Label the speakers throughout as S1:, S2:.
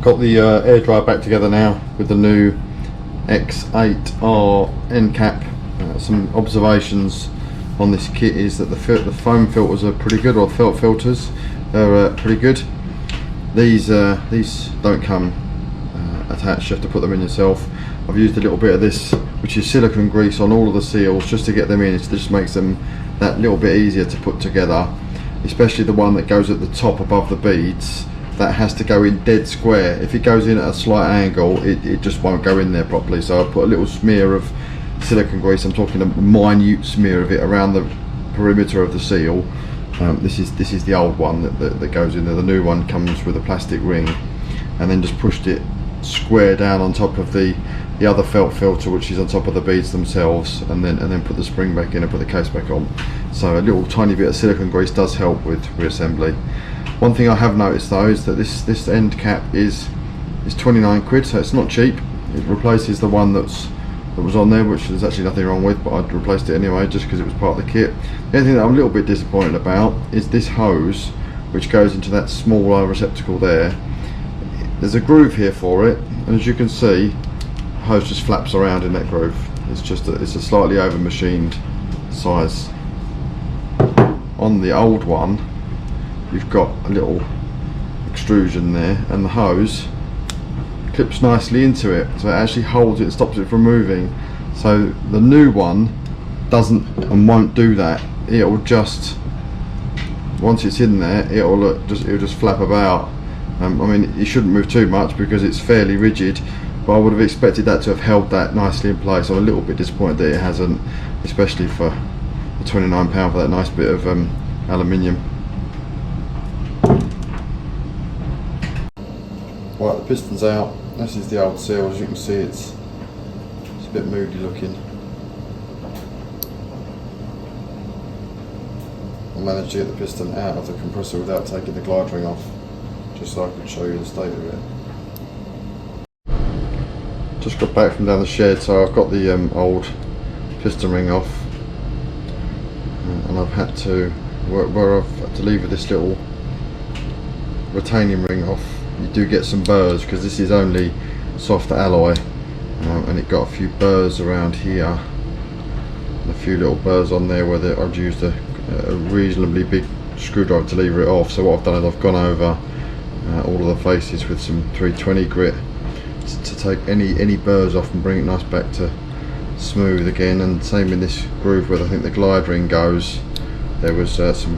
S1: Got the air dryer back together now with the new X8R end cap. Some observations on this kit is that the foam filters are pretty good, or felt filters are pretty good. These don't come attached, you have to put them in yourself. I've used a little bit of this, which is silicone grease, on all of the seals just to get them in. It just makes them that little bit easier to put together, especially the one that goes at the top above the beads. That has to go in dead square. If it goes in at a slight angle, it just won't go in there properly. So I put a little smear of silicone grease, I'm talking a minute smear of it, around the perimeter of the seal. This is the old one that goes in there. The new one comes with a plastic ring, and then just pushed it square down on top of the other felt filter, which is on top of the beads themselves, and then put the spring back in and put the case back on. So a little tiny bit of silicone grease does help with reassembly. One thing I have noticed though is that this end cap is 29 quid, so it's not cheap. It replaces the one that was on there, which there's actually nothing wrong with, but I'd replaced it anyway just because it was part of the kit. The only thing that I'm a little bit disappointed about is this hose, which goes into that smaller receptacle there. There's a groove here for it, and as you can see, the hose just flaps around in that groove. It's a slightly over machined size. On the old one, you've got a little extrusion there, and the hose clips nicely into it, so it actually holds it and stops it from moving. So the new one doesn't and won't do that. It'll just, once it's in there, it'll just flap about. I mean, it shouldn't move too much because it's fairly rigid, but I would have expected that to have held that nicely in place. I'm a little bit disappointed that it hasn't, especially for the £29 for that nice bit of aluminium. Right, the piston's out. This is the old seal. As you can see, it's a bit moody looking. I managed to get the piston out of the compressor without taking the glide ring off, just so I could show you the state of it. Just got back from down the shed, so I've got the old piston ring off, and I've had to, where I've had to leave this little retaining ring off. You do get some burrs because this is only soft alloy, and it got a few burrs around here, and a few little burrs on there where I'd used a reasonably big screwdriver to lever it off. So what I've done is I've gone over all of the faces with some 320 grit to take any burrs off and bring it nice back to smooth again. And same in this groove where I think the glide ring goes, there was some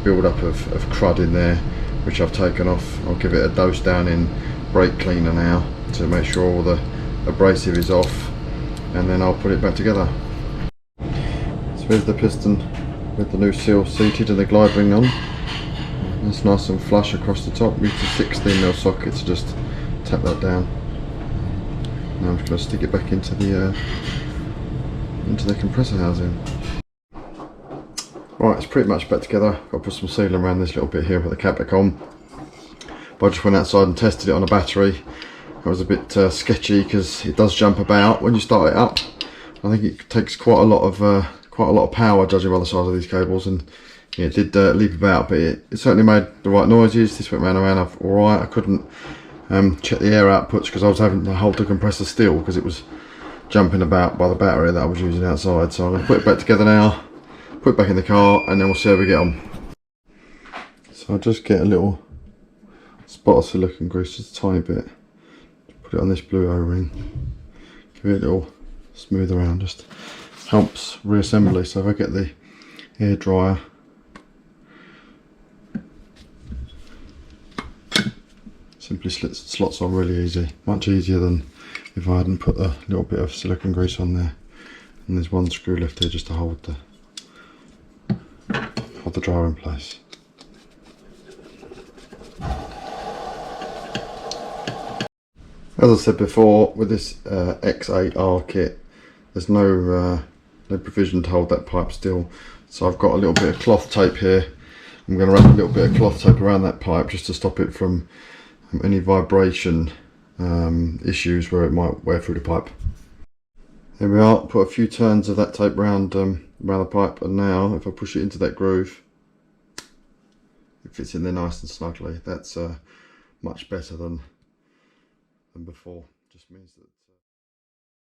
S1: build up of crud in there, which I've taken off. I'll give it a dose down in brake cleaner now to make sure all the abrasive is off, and then I'll put it back together. So here's the piston with the new seal seated and the glide ring on. It's nice and flush across the top. Used a 16mm socket to just tap that down. Now I'm just going to stick it back into the compressor housing. Right, it's pretty much back together. Got to put some sealant around this little bit here, put the cap back on. But I just went outside and tested it on a battery. It was a bit sketchy because it does jump about when you start it up. I think it takes quite a lot of power, judging by the size of these cables, and yeah, it did leap about, but it certainly made the right noises. This went round and round alright. I couldn't check the air outputs because I was having to hold the compressor still because it was jumping about by the battery that I was using outside. So I'm going to put it back together now, put it back in the car, and then we'll see how we get on. So I'll just get a little spot of silicone grease, just a tiny bit, put it on this blue O-ring, give it a little smooth around, just helps reassembly. So if I get the air dryer, simply slots on really easy, much easier than if I hadn't put a little bit of silicone grease on there. And there's one screw left here just to hold the dryer in place. As I said before, with this X8R kit, there's no provision to hold that pipe still. So I've got a little bit of cloth tape here. I'm going to wrap a little bit of cloth tape around that pipe just to stop it from any vibration issues where it might wear through the pipe. There we are. Put a few turns of that tape around the pipe, and now if I push it into that groove, it fits in there nice and snugly. That's much better than than before. Just means that